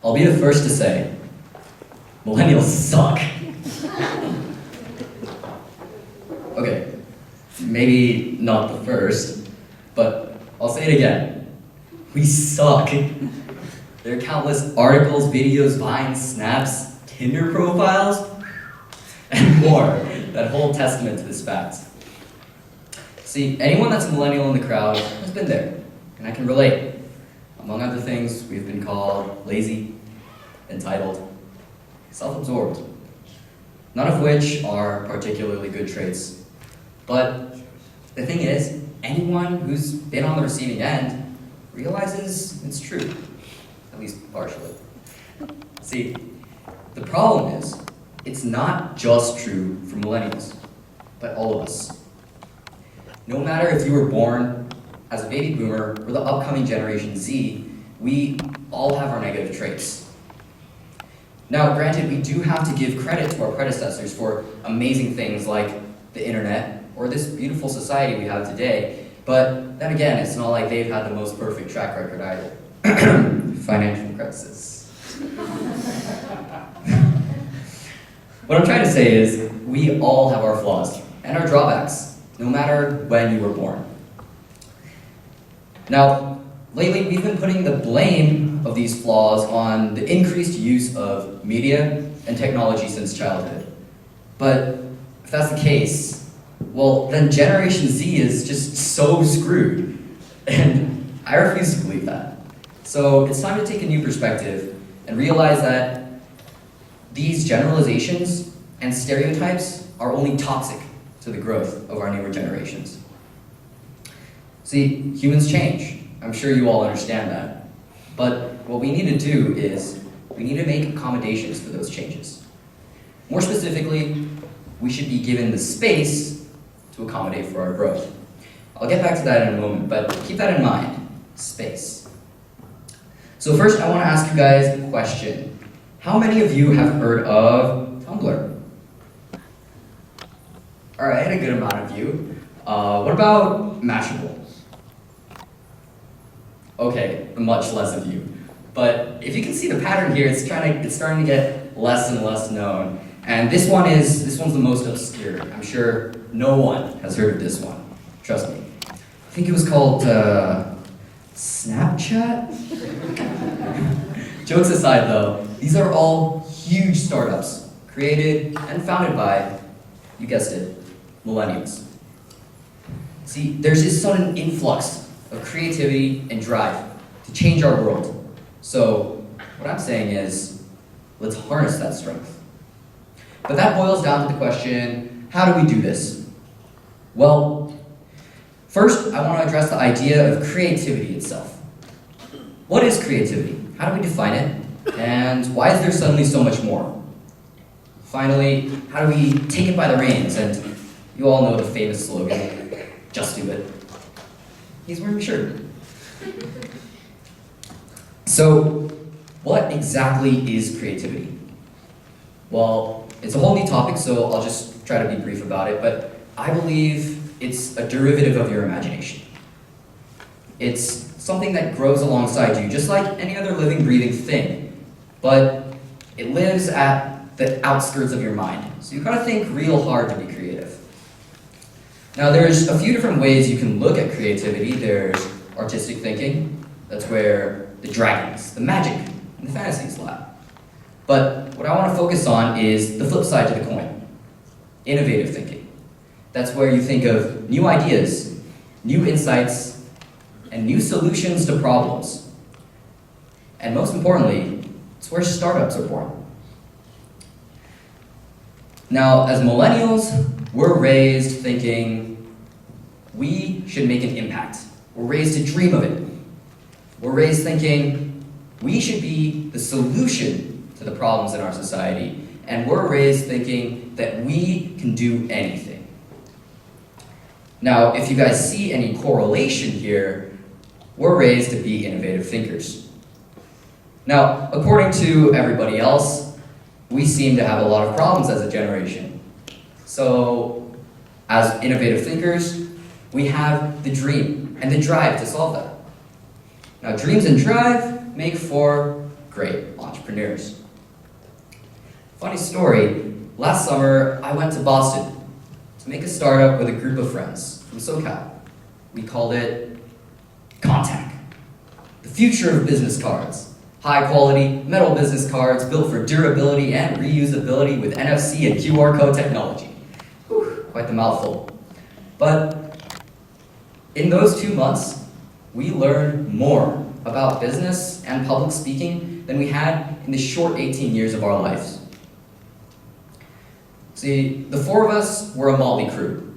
I'll be the first to say, millennials suck. Okay, maybe not the first, but I'll say it again. We suck. There are countless articles, videos, vines, snaps, Tinder profiles, and more that hold testament to this fact. See, anyone that's a millennial in the crowd has been there, and I can relate. Among other things, we've been called lazy, entitled, self-absorbed, none of which are particularly good traits. But the thing is, anyone who's been on the receiving end realizes it's true, at least partially. See, the problem is, it's not just true for millennials, but all of us. No matter if you were born as a baby boomer or the upcoming Generation Z, we all have our negative traits. Now, granted, we do have to give credit to our predecessors for amazing things like the internet or this beautiful society we have today, but then again, it's not like they've had the most perfect track record either. Financial crisis. What I'm trying to say is, we all have our flaws and our drawbacks, no matter when you were born. Now, lately we've been putting the blame of these flaws on the increased use of media and technology since childhood. But if that's the case, well, then Generation Z is just so screwed. And I refuse to believe that. So it's time to take a new perspective and realize that these generalizations and stereotypes are only toxic to the growth of our newer generations. See, humans change. I'm sure you all understand that. But what we need to do is, we need to make accommodations for those changes. More specifically, we should be given the space to accommodate for our growth. I'll get back to that in a moment, but keep that in mind, space. So first, I want to ask you guys a question. How many of you have heard of Tumblr? All right, a good amount of you. What about Mashable? Okay, much less of you. But if you can see the pattern here, it's starting to get less and less known. And this one's the most obscure. I'm sure no one has heard of this one. Trust me. I think it was called Snapchat? Jokes aside though, these are all huge startups, created and founded by, you guessed it, millennials. See, there's this sudden influx of creativity and drive to change our world. So, what I'm saying is, let's harness that strength. But that boils down to the question, how do we do this? Well, first, I want to address the idea of creativity itself. What is creativity? How do we define it? And why is there suddenly so much more? Finally, how do we take it by the reins? And you all know the famous slogan, just do it. He's wearing a shirt. So, what exactly is creativity? Well, it's a whole new topic, so I'll just try to be brief about it, but I believe it's a derivative of your imagination. It's something that grows alongside you, just like any other living, breathing thing, but it lives at the outskirts of your mind. So you've got to think real hard to be creative. Now there's a few different ways you can look at creativity. There's artistic thinking. That's where the dragons, the magic, and the fantasies lie. But what I want to focus on is the flip side to the coin, innovative thinking. That's where you think of new ideas, new insights, and new solutions to problems. And most importantly, it's where startups are born. Now, as millennials, we're raised thinking we should make an impact. We're raised to dream of it. We're raised thinking we should be the solution to the problems in our society. And we're raised thinking that we can do anything. Now, if you guys see any correlation here, we're raised to be innovative thinkers. Now, according to everybody else, we seem to have a lot of problems as a generation. So, as innovative thinkers, we have the dream and the drive to solve that. Now, dreams and drive make for great entrepreneurs. Funny story, last summer I went to Boston to make a startup with a group of friends from SoCal. We called it Contact, the future of business cards. High quality metal business cards built for durability and reusability with NFC and QR code technology. Whew, quite the mouthful. But in those 2 months, we learned more about business and public speaking than we had in the short 18 years of our lives. See, the 4 of us were a motley crew.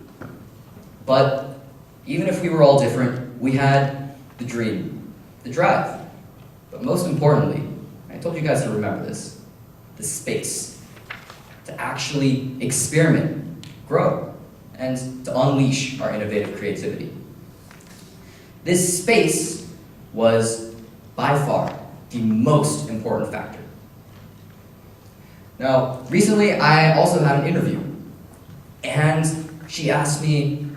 But even if we were all different, we had the dream, the drive. But most importantly, I told you guys to remember this, the space to actually experiment, grow, and to unleash our innovative creativity. This space was by far the most important factor. Now, recently I also had an interview, and she asked me,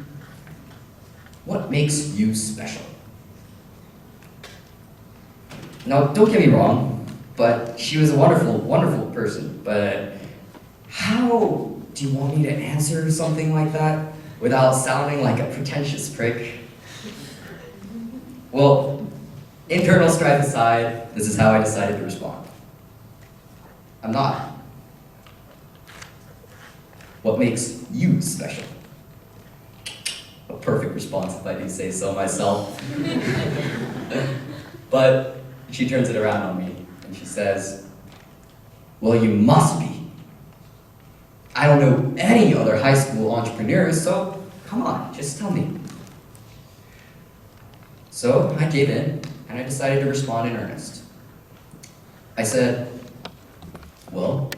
what makes you special? Now, don't get me wrong, but she was a wonderful, wonderful person, but how do you want me to answer something like that without sounding like a pretentious prick? Well, internal strife aside, this is how I decided to respond. I'm not. What makes you special? A perfect response if I do say so myself. But she turns it around on me and she says, well, you must be. I don't know any other high school entrepreneurs, so come on, just tell me. So I gave in and I decided to respond in earnest. I said, well,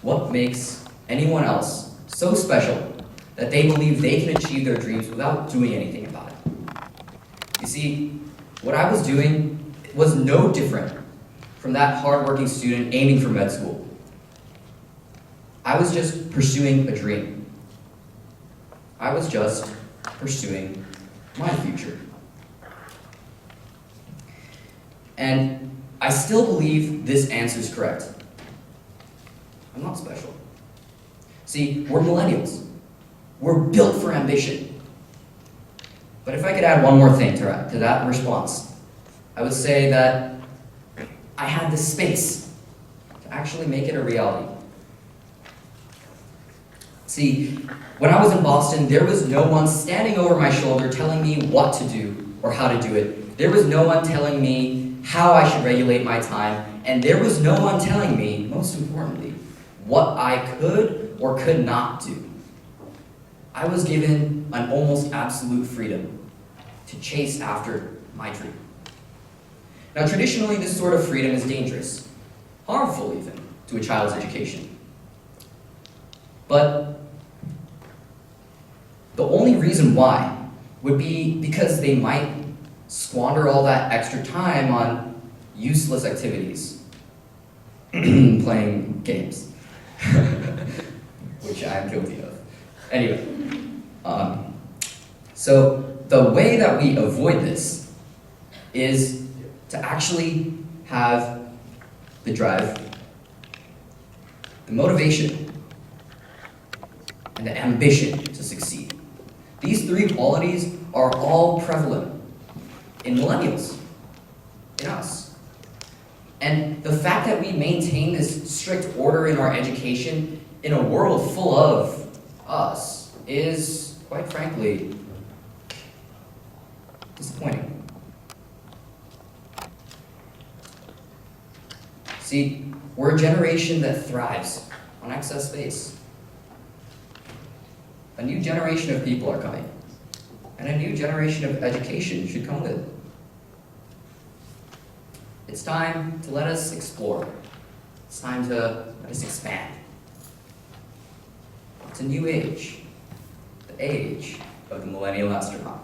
what makes anyone else so special that they believe they can achieve their dreams without doing anything about it? You see, what I was doing was no different from that hardworking student aiming for med school. I was just pursuing a dream. I was just pursuing my future. And I still believe this answer is correct. I'm not special. See, we're millennials. We're built for ambition. But if I could add one more thing to that response, I would say that I had the space to actually make it a reality. See, when I was in Boston, there was no one standing over my shoulder telling me what to do or how to do it. There was no one telling me how I should regulate my time, and there was no one telling me, most importantly, what I could or could not do. I was given an almost absolute freedom to chase after my dream. Now, traditionally, this sort of freedom is dangerous, harmful even, to a child's education. But the only reason why would be because they might squander all that extra time on useless activities, playing games, which I'm guilty of. Anyway, so the way that we avoid this is to actually have the drive, the motivation, and the ambition to succeed. These 3 qualities are all prevalent in millennials, in us. And the fact that we maintain this strict order in our education in a world full of us is, quite frankly, disappointing. See, we're a generation that thrives on excess space. A new generation of people are coming, and a new generation of education should come with it. It's time to let us explore. It's time to let us expand. It's a new age, the age of the Millennial Astronaut.